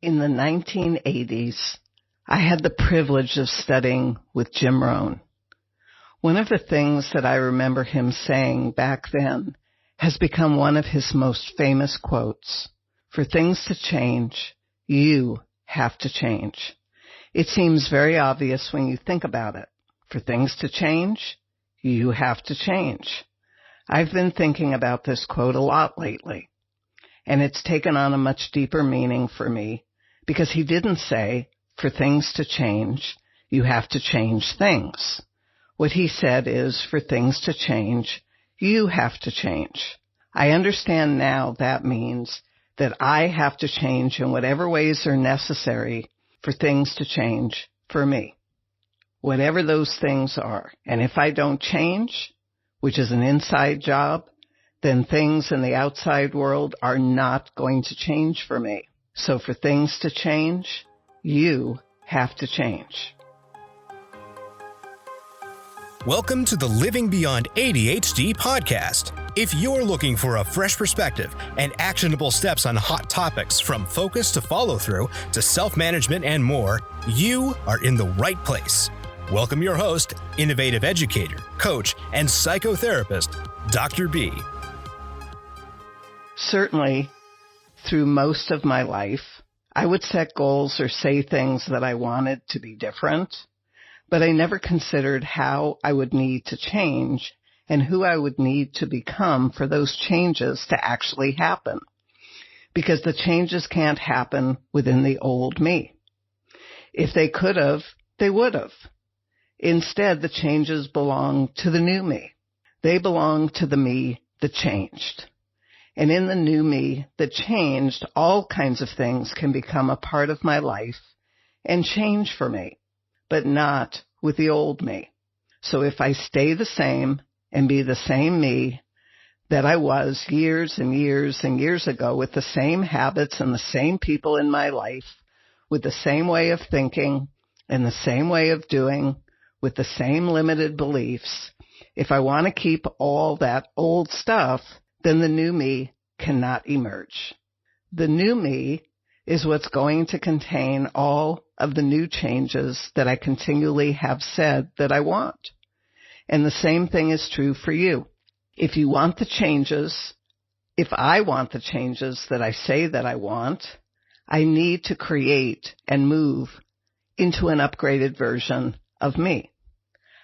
In the 1980s, I had the privilege of studying with Jim Rohn. One of the things that I remember him saying back then has become one of his most famous quotes. For things to change, you have to change. It seems very obvious when you think about it. For things to change, you have to change. I've been thinking about this quote a lot lately, and it's taken on a much deeper meaning for me because he didn't say, for things to change, you have to change things. What he said is, for things to change, you have to change. I understand now that means that I have to change in whatever ways are necessary for things to change for me. Whatever those things are. And if I don't change, which is an inside job, then things in the outside world are not going to change for me. So for things to change, you have to change. Welcome to the Living Beyond ADHD podcast. If you're looking for a fresh perspective and actionable steps on hot topics from focus to follow-through to self-management and more, you are in the right place. Welcome your host, innovative educator, coach, and psychotherapist, Dr. B. Certainly, through most of my life, I would set goals or say things that I wanted to be different, but I never considered how I would need to change and who I would need to become for those changes to actually happen. Because the changes can't happen within the old me. If they could have, they would have. Instead, the changes belong to the new me. They belong to the me that changed. And in the new me that changed, all kinds of things can become a part of my life and change for me, but not with the old me. So if I stay the same and be the same me that I was years and years and years ago with the same habits and the same people in my life, with the same way of thinking and the same way of doing, with the same limited beliefs, if I want to keep all that old stuff, then the new me cannot emerge. The new me is what's going to contain all of the new changes that I continually have said that I want. And the same thing is true for you. If you want the changes, if I want the changes that I say that I want, I need to create and move into an upgraded version of me.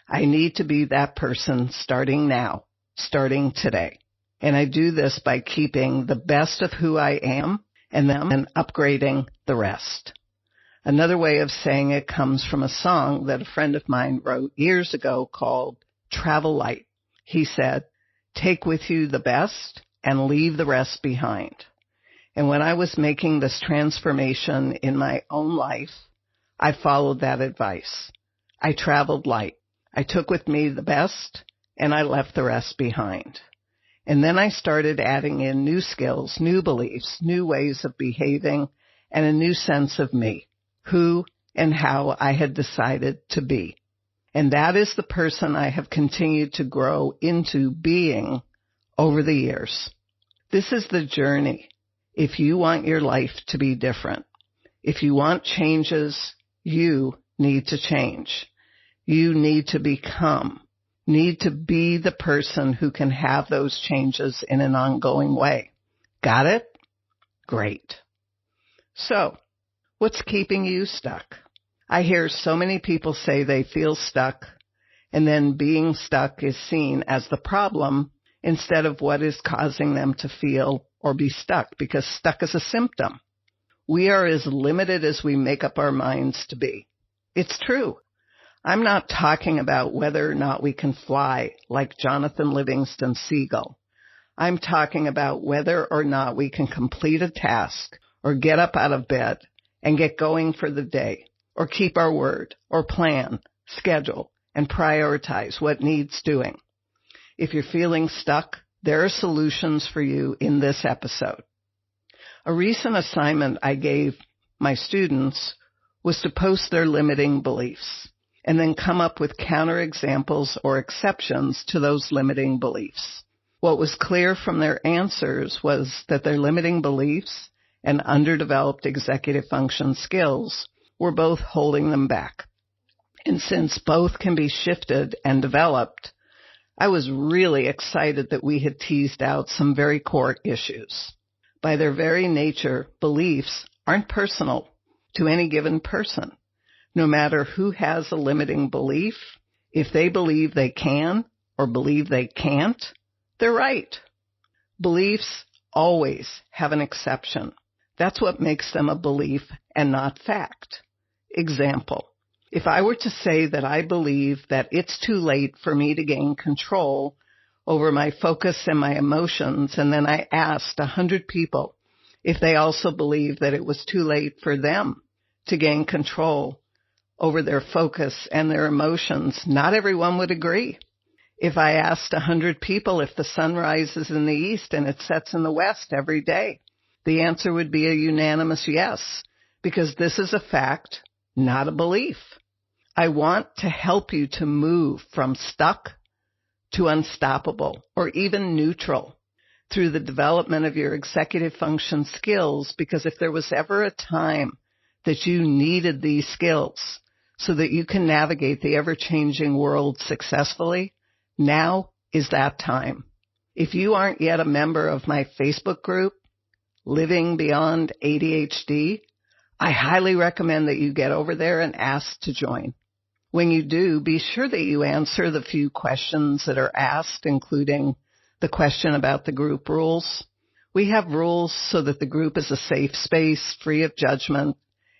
I need to be that person starting now, starting today. And I do this by keeping the best of who I am and then upgrading the rest. Another way of saying it comes from a song that a friend of mine wrote years ago called Travel Light. He said, take with you the best and leave the rest behind. And when I was making this transformation in my own life, I followed that advice. I traveled light. I took with me the best and I left the rest behind. And then I started adding in new skills, new beliefs, new ways of behaving, and a new sense of me, who and how I had decided to be. And that is the person I have continued to grow into being over the years. This is the journey. If you want your life to be different, if you want changes, you need to change. You need to need to be the person who can have those changes in an ongoing way. Got it? Great. So, what's keeping you stuck? I hear so many people say they feel stuck, and then being stuck is seen as the problem instead of what is causing them to feel or be stuck, because stuck is a symptom. We are as limited as we make up our minds to be. It's true. I'm not talking about whether or not we can fly like Jonathan Livingston Seagull. I'm talking about whether or not we can complete a task or get up out of bed and get going for the day or keep our word or plan, schedule, and prioritize what needs doing. If you're feeling stuck, there are solutions for you in this episode. A recent assignment I gave my students was to post their limiting beliefs and then come up with counterexamples or exceptions to those limiting beliefs. What was clear from their answers was that their limiting beliefs and underdeveloped executive function skills were both holding them back. And since both can be shifted and developed, I was really excited that we had teased out some very core issues. By their very nature, beliefs aren't personal to any given person. No matter who has a limiting belief, if they believe they can or believe they can't, they're right. Beliefs always have an exception. That's what makes them a belief and not fact. Example. If I were to say that I believe that it's too late for me to gain control over my focus and my emotions, and then I asked 100 people if they also believe that it was too late for them to gain control over their focus and their emotions, not everyone would agree. If I asked 100 people if the sun rises in the east and it sets in the west every day, the answer would be a unanimous yes, because this is a fact, not a belief. I want to help you to move from stuck to unstoppable or even neutral through the development of your executive function skills, because if there was ever a time that you needed these skills so that you can navigate the ever-changing world successfully, now is that time. If you aren't yet a member of my Facebook group, Living Beyond ADHD, I highly recommend that you get over there and ask to join. When you do, be sure that you answer the few questions that are asked, including the question about the group rules. We have rules so that the group is a safe space, free of judgment,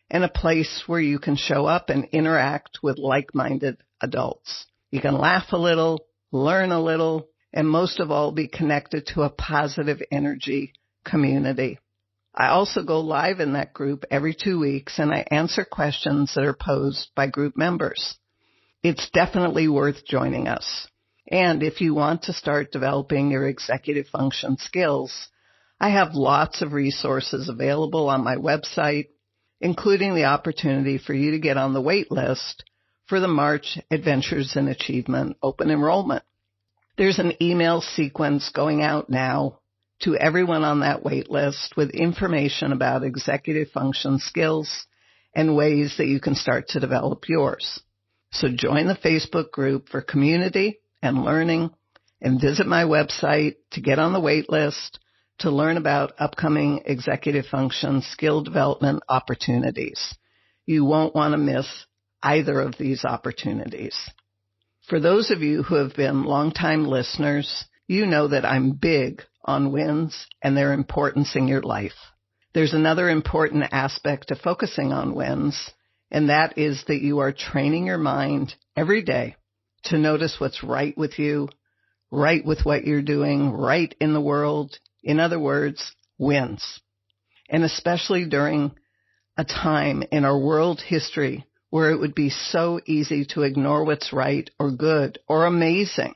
and a place where you can show up and interact with like-minded adults. You can laugh a little, learn a little, and most of all, be connected to a positive energy community. I also go live in that group every 2 weeks, and I answer questions that are posed by group members. It's definitely worth joining us. And if you want to start developing your executive function skills, I have lots of resources available on my website, including the opportunity for you to get on the wait list for the March Adventures in Achievement open enrollment. There's an email sequence going out now to everyone on that wait list with information about executive function skills and ways that you can start to develop yours. So join the Facebook group for community and learning, and visit my website to get on the wait list to learn about upcoming executive function skill development opportunities. You won't want to miss either of these opportunities. For those of you who have been longtime listeners, you know that I'm big on wins and their importance in your life. There's another important aspect to focusing on wins, and that is that you are training your mind every day to notice what's right with you, right with what you're doing, right in the world. In other words, wins. And especially during a time in our world history where it would be so easy to ignore what's right or good or amazing.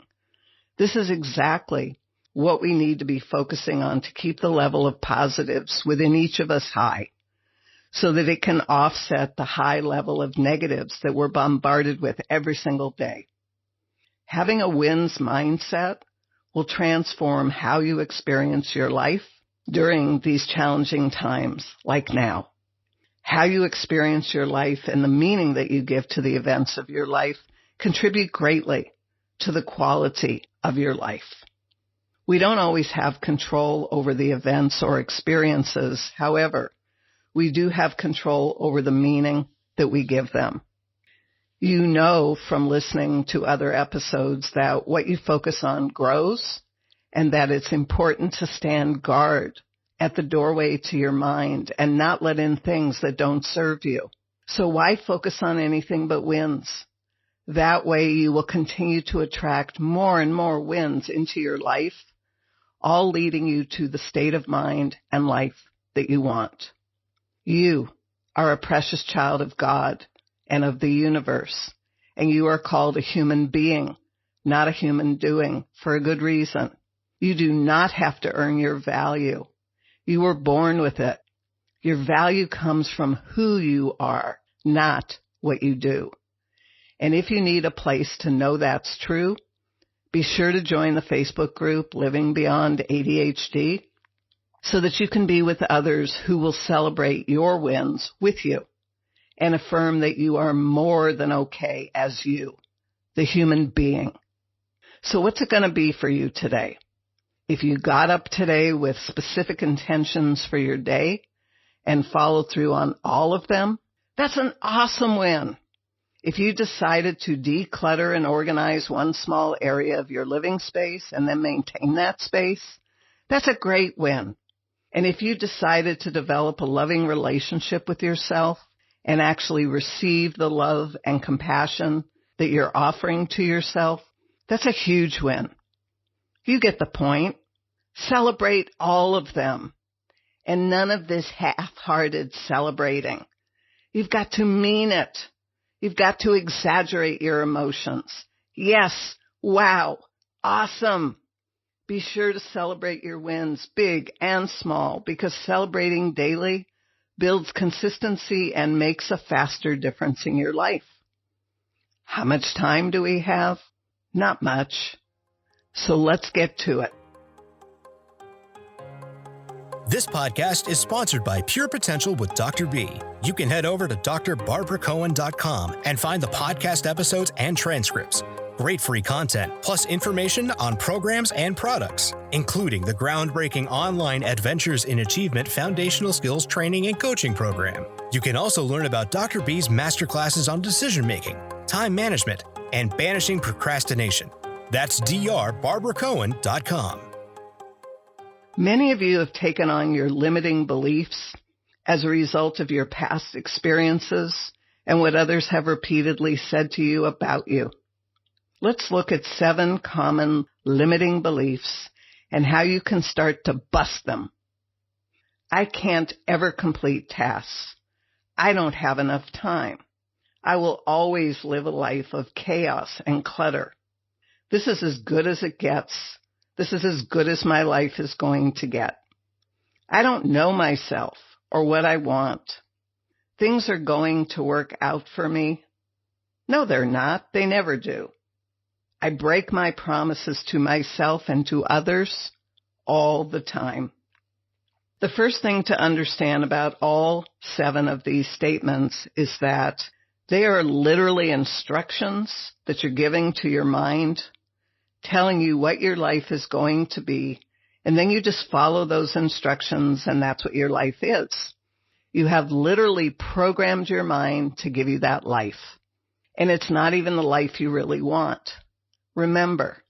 This is exactly what we need to be focusing on to keep the level of positives within each of us high, so that it can offset the high level of negatives that we're bombarded with every single day. Having a wins mindset will transform how you experience your life during these challenging times like now. How you experience your life and the meaning that you give to the events of your life contribute greatly to the quality of your life. We don't always have control over the events or experiences. However, we do have control over the meaning that we give them. You know from listening to other episodes that what you focus on grows, and that it's important to stand guard at the doorway to your mind and not let in things that don't serve you. So why focus on anything but wins? That way you will continue to attract more and more wins into your life, all leading you to the state of mind and life that you want. You are a precious child of God and of the universe, and you are called a human being, not a human doing, for a good reason. You do not have to earn your value. You were born with it. Your value comes from who you are, not what you do. And if you need a place to know that's true, be sure to join the Facebook group Living Beyond ADHD. so that you can be with others who will celebrate your wins with you and affirm that you are more than okay as you, the human being. So what's it going to be for you today? If you got up today with specific intentions for your day and followed through on all of them, that's an awesome win. If you decided to declutter and organize one small area of your living space and then maintain that space, that's a great win. And if you decided to develop a loving relationship with yourself and actually receive the love and compassion that you're offering to yourself, that's a huge win. You get the point. Celebrate all of them. And none of this half-hearted celebrating. You've got to mean it. You've got to exaggerate your emotions. Yes, wow, awesome. Be sure to celebrate your wins, big and small, because celebrating daily builds consistency and makes a faster difference in your life. How much time do we have? Not much. So let's get to it. This podcast is sponsored by Pure Potential with Dr. B. You can head over to drbarbaracohen.com and find the podcast episodes and transcripts. Great free content, plus information on programs and products, including the groundbreaking online Adventures in Achievement Foundational Skills Training and Coaching Program. You can also learn about Dr. B's masterclasses on decision-making, time management, and banishing procrastination. That's drbarbaracohen.com. Many of you have taken on your limiting beliefs as a result of your past experiences and what others have repeatedly said to you about you. Let's look at 7 common limiting beliefs and how you can start to bust them. I can't ever complete tasks. I don't have enough time. I will always live a life of chaos and clutter. This is as good as it gets. This is as good as my life is going to get. I don't know myself or what I want. Things are going to work out for me. No, they're not. They never do. I break my promises to myself and to others all the time. The first thing to understand about all 7 of these statements is that they are literally instructions that you're giving to your mind, telling you what your life is going to be, and then you just follow those instructions, and that's what your life is. You have literally programmed your mind to give you that life, and it's not even the life you really want. Remember,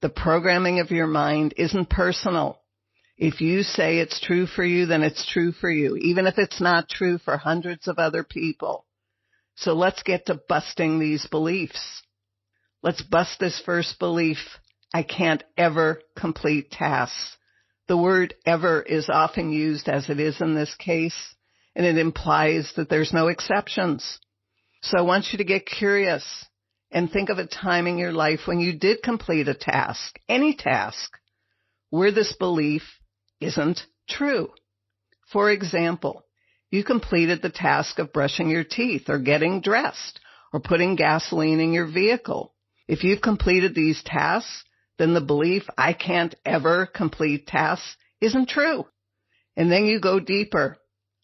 the programming of your mind isn't personal. If you say it's true for you, then it's true for you, even if it's not true for hundreds of other people. So let's get to busting these beliefs. Let's bust this first belief. I can't ever complete tasks. The word ever is often used as it is in this case, and it implies that there's no exceptions. So I want you to get curious and think of a time in your life when you did complete a task, any task, where this belief isn't true. For example, you completed the task of brushing your teeth or getting dressed or putting gasoline in your vehicle. If you've completed these tasks, then the belief, I can't ever complete tasks, isn't true. And then you go deeper,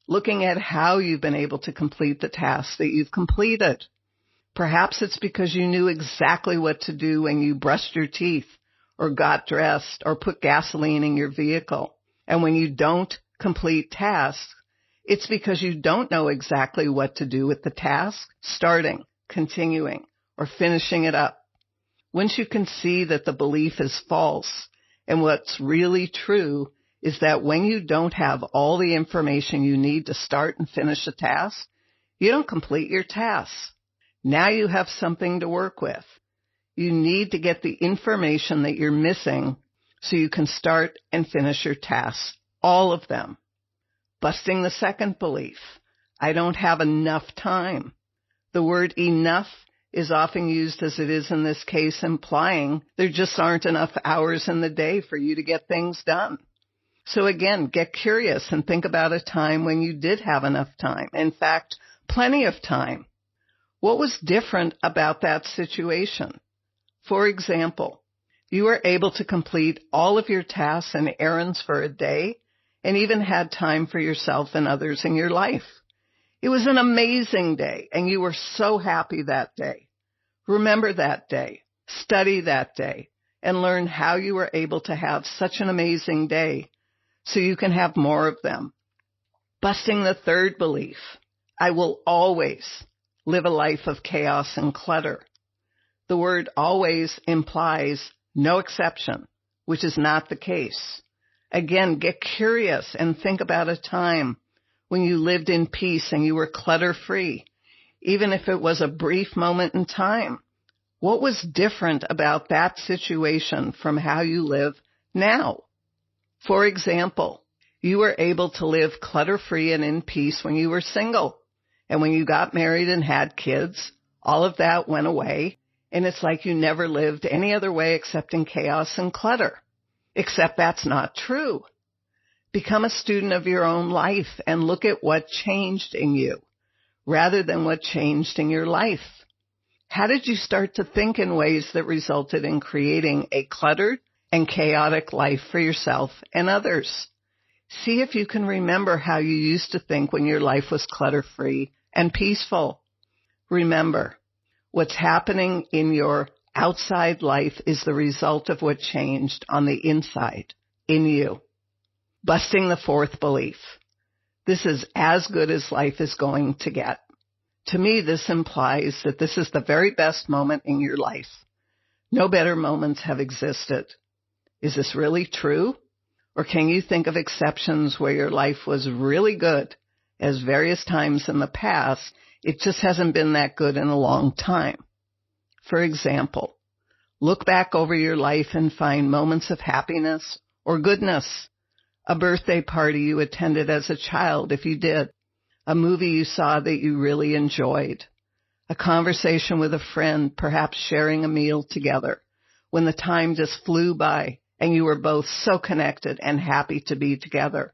looking at how you've been able to complete the tasks that you've completed. Perhaps it's because you knew exactly what to do when you brushed your teeth or got dressed or put gasoline in your vehicle. And when you don't complete tasks, it's because you don't know exactly what to do with the task, starting, continuing, or finishing it up. Once you can see that the belief is false, and what's really true is that when you don't have all the information you need to start and finish a task, you don't complete your tasks. Now you have something to work with. You need to get the information that you're missing so you can start and finish your tasks, all of them. Busting the second belief, I don't have enough time. The word enough is often used as it is in this case, implying there just aren't enough hours in the day for you to get things done. So again, get curious and think about a time when you did have enough time. In fact, plenty of time. What was different about that situation? For example, you were able to complete all of your tasks and errands for a day and even had time for yourself and others in your life. It was an amazing day, and you were so happy that day. Remember that day, study that day, and learn how you were able to have such an amazing day so you can have more of them. Busting the third belief, I will always live a life of chaos and clutter. The word always implies no exception, which is not the case. Again, get curious and think about a time when you lived in peace and you were clutter-free, even if it was a brief moment in time. What was different about that situation from how you live now? For example, you were able to live clutter-free and in peace when you were single. And when you got married and had kids, all of that went away, and it's like you never lived any other way except in chaos and clutter. Except that's not true. Become a student of your own life and look at what changed in you, rather than what changed in your life. How did you start to think in ways that resulted in creating a cluttered and chaotic life for yourself and others? See if you can remember how you used to think when your life was clutter-free and peaceful. Remember, what's happening in your outside life is the result of what changed on the inside, in you. Busting the fourth belief. This is as good as life is going to get. To me, this implies that this is the very best moment in your life. No better moments have existed. Is this really true? Or can you think of exceptions where your life was really good, as various times in the past, it just hasn't been that good in a long time? For example, look back over your life and find moments of happiness or goodness. A birthday party you attended as a child, if you did. A movie you saw that you really enjoyed. A conversation with a friend, perhaps sharing a meal together, when the time just flew by and you were both so connected and happy to be together.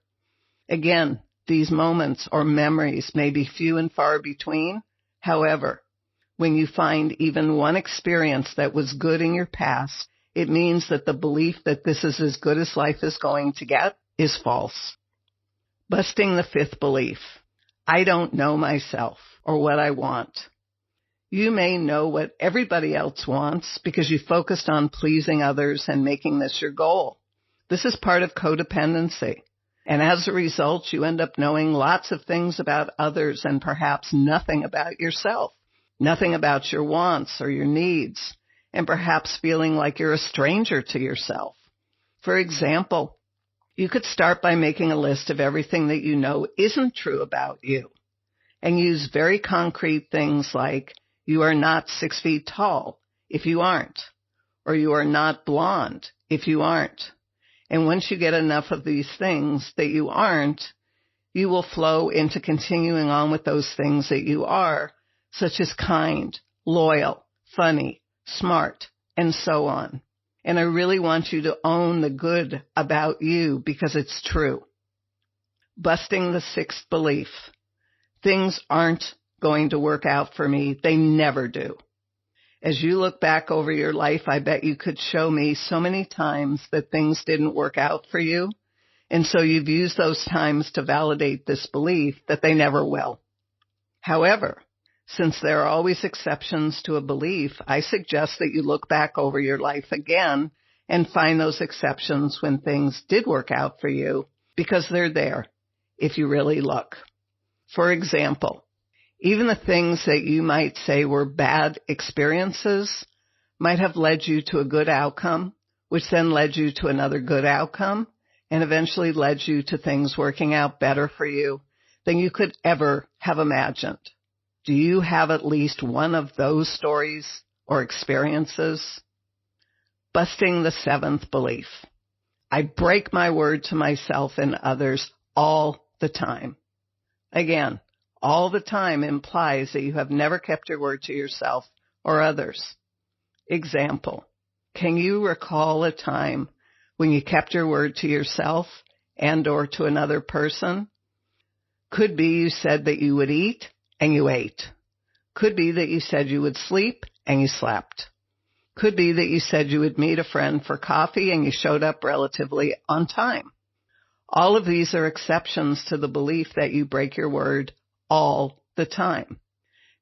Again, these moments or memories may be few and far between. However, when you find even one experience that was good in your past, it means that the belief that this is as good as life is going to get is false. Busting the fifth belief. I don't know myself or what I want. You may know what everybody else wants because you focused on pleasing others and making this your goal. This is part of codependency. And as a result, you end up knowing lots of things about others and perhaps nothing about yourself, nothing about your wants or your needs, and perhaps feeling like you're a stranger to yourself. For example, you could start by making a list of everything that you know isn't true about you and use very concrete things like you are not 6 feet tall if you aren't, or you are not blonde if you aren't. And once you get enough of these things that you aren't, you will flow into continuing on with those things that you are, such as kind, loyal, funny, smart, and so on. And I really want you to own the good about you because it's true. Busting the sixth belief. Things aren't going to work out for me. They never do. As you look back over your life, I bet you could show me so many times that things didn't work out for you. And so you've used those times to validate this belief that they never will. However, since there are always exceptions to a belief, I suggest that you look back over your life again and find those exceptions when things did work out for you, because they're there if you really look. For example, even the things that you might say were bad experiences might have led you to a good outcome, which then led you to another good outcome, and eventually led you to things working out better for you than you could ever have imagined. Do you have at least one of those stories or experiences? Busting the seventh belief. I break my word to myself and others all the time. Again, all the time implies that you have never kept your word to yourself or others. Example, can you recall a time when you kept your word to yourself and or to another person? Could be you said that you would eat and you ate. Could be that you said you would sleep and you slept. Could be that you said you would meet a friend for coffee and you showed up relatively on time. All of these are exceptions to the belief that you break your word all the time.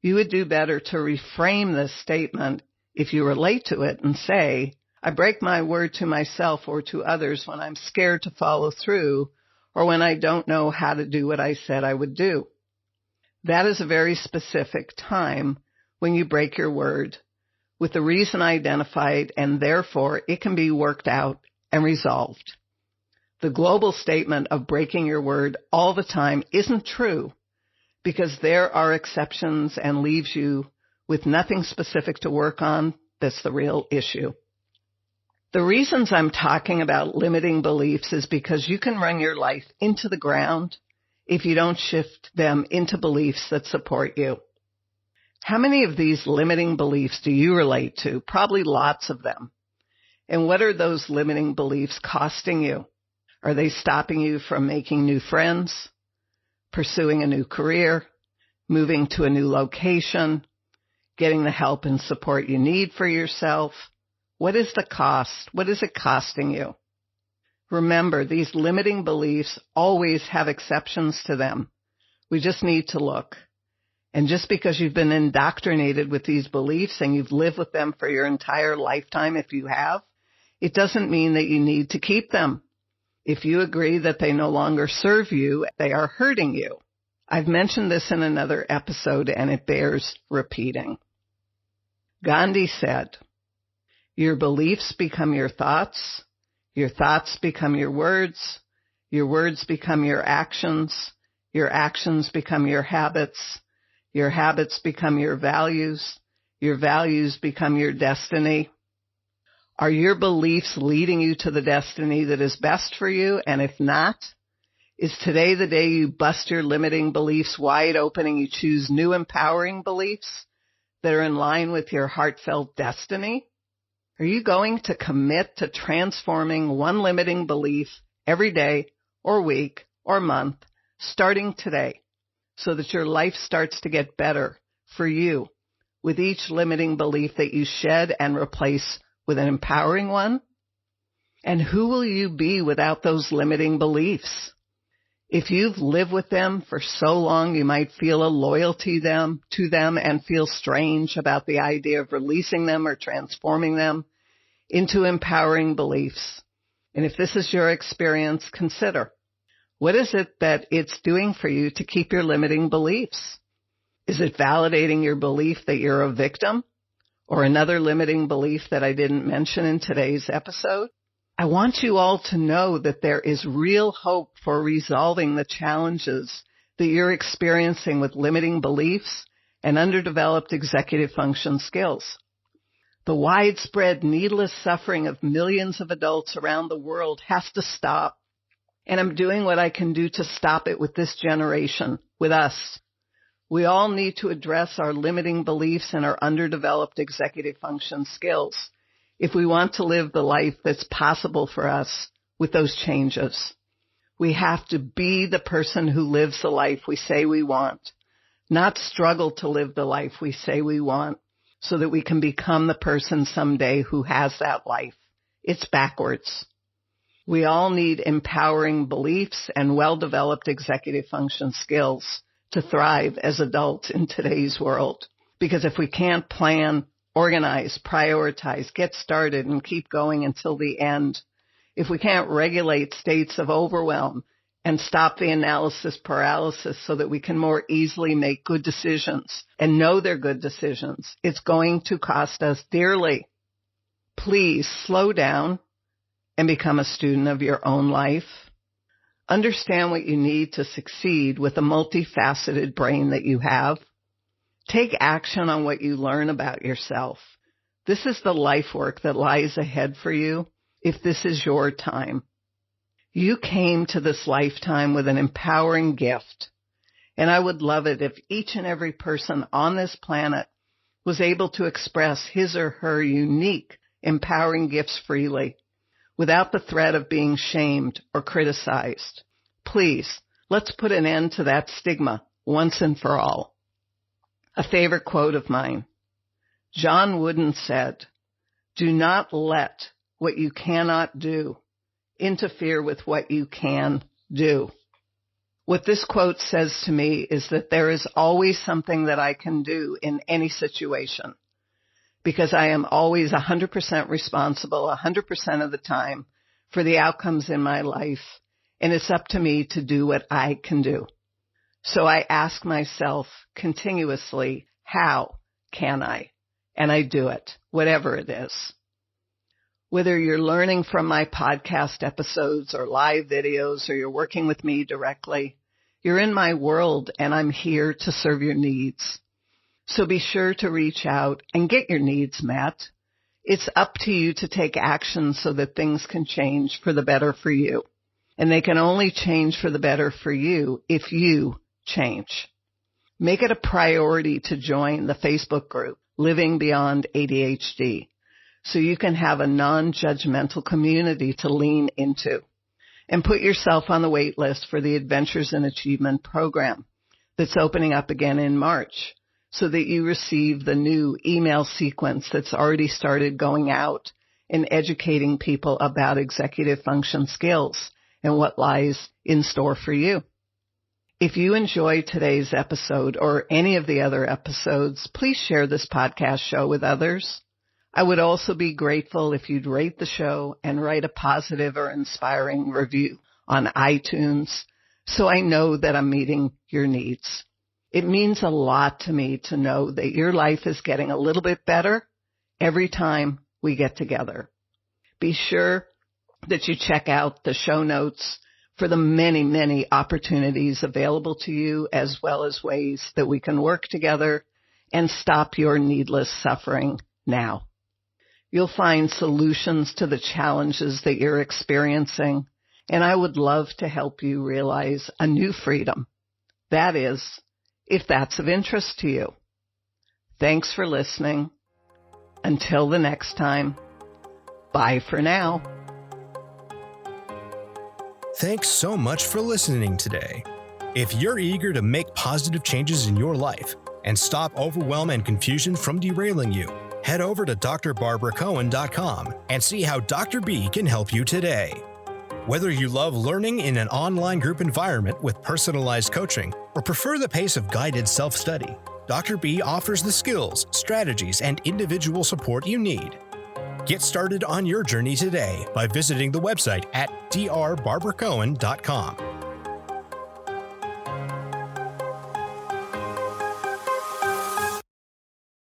You would do better to reframe this statement if you relate to it and say, I break my word to myself or to others when I'm scared to follow through or when I don't know how to do what I said I would do. That is a very specific time when you break your word with the reason identified, and therefore it can be worked out and resolved. The global statement of breaking your word all the time isn't true because there are exceptions and leaves you with nothing specific to work on. That's the real issue. The reasons I'm talking about limiting beliefs is because you can run your life into the ground if you don't shift them into beliefs that support you. How many of these limiting beliefs do you relate to? Probably lots of them. And what are those limiting beliefs costing you? Are they stopping you from making new friends, pursuing a new career, moving to a new location, getting the help and support you need for yourself? What is the cost? What is it costing you? Remember, these limiting beliefs always have exceptions to them. We just need to look. And just because you've been indoctrinated with these beliefs and you've lived with them for your entire lifetime, if you have, it doesn't mean that you need to keep them. If you agree that they no longer serve you, they are hurting you. I've mentioned this in another episode and it bears repeating. Gandhi said, your beliefs become your thoughts become your words become your actions become your habits become your values become your destiny. Are your beliefs leading you to the destiny that is best for you? And if not, is today the day you bust your limiting beliefs wide open and you choose new empowering beliefs that are in line with your heartfelt destiny? Are you going to commit to transforming one limiting belief every day or week or month starting today so that your life starts to get better for you with each limiting belief that you shed and replace with an empowering one? And who will you be without those limiting beliefs? If you've lived with them for so long, you might feel a loyalty to them and feel strange about the idea of releasing them or transforming them into empowering beliefs. And if this is your experience, consider, what is it that it's doing for you to keep your limiting beliefs? Is it validating your belief that you're a victim? Or another limiting belief that I didn't mention in today's episode? I want you all to know that there is real hope for resolving the challenges that you're experiencing with limiting beliefs and underdeveloped executive function skills. The widespread needless suffering of millions of adults around the world has to stop. And I'm doing what I can do to stop it with this generation, with us. We all need to address our limiting beliefs and our underdeveloped executive function skills if we want to live the life that's possible for us with those changes. We have to be the person who lives the life we say we want, not struggle to live the life we say we want so that we can become the person someday who has that life. It's backwards. We all need empowering beliefs and well-developed executive function skills to thrive as adults in today's world. Because if we can't plan, organize, prioritize, get started, and keep going until the end, if we can't regulate states of overwhelm and stop the analysis paralysis so that we can more easily make good decisions and know they're good decisions, it's going to cost us dearly. Please slow down and become a student of your own life. Understand what you need to succeed with the multifaceted brain that you have. Take action on what you learn about yourself. This is the life work that lies ahead for you if this is your time. You came to this lifetime with an empowering gift, and I would love it if each and every person on this planet was able to express his or her unique, empowering gifts freely, without the threat of being shamed or criticized. Please, let's put an end to that stigma once and for all. A favorite quote of mine. John Wooden said, "Do not let what you cannot do interfere with what you can do. What this quote says to me is that there is always something that I can do in any situation, because I am always 100% responsible 100% of the time for the outcomes in my life, and it's up to me to do what I can do. So I ask myself continuously, how can I? And I do it, whatever it is. Whether you're learning from my podcast episodes or live videos, or you're working with me directly, you're in my world and I'm here to serve your needs. So be sure to reach out and get your needs met. It's up to you to take action so that things can change for the better for you. And they can only change for the better for you if you change. Make it a priority to join the Facebook group, Living Beyond ADHD, so you can have a non-judgmental community to lean into. And put yourself on the wait list for the Adventures in Achievement program that's opening up again in March, so that you receive the new email sequence that's already started going out and educating people about executive function skills and what lies in store for you. If you enjoy today's episode or any of the other episodes, please share this podcast show with others. I would also be grateful if you'd rate the show and write a positive or inspiring review on iTunes so I know that I'm meeting your needs. It means a lot to me to know that your life is getting a little bit better every time we get together. Be sure that you check out the show notes for the many, many opportunities available to you, as well as ways that we can work together and stop your needless suffering now. You'll find solutions to the challenges that you're experiencing, and I would love to help you realize a new freedom. That is, if that's of interest to you. Thanks for listening. Until the next time, bye for now. Thanks so much for listening today. If you're eager to make positive changes in your life and stop overwhelm and confusion from derailing you, head over to drbarbaracohen.com and see how Dr. B can help you today. Whether you love learning in an online group environment with personalized coaching or prefer the pace of guided self-study, Dr. B offers the skills, strategies, and individual support you need. Get started on your journey today by visiting the website at drbarbaracohen.com.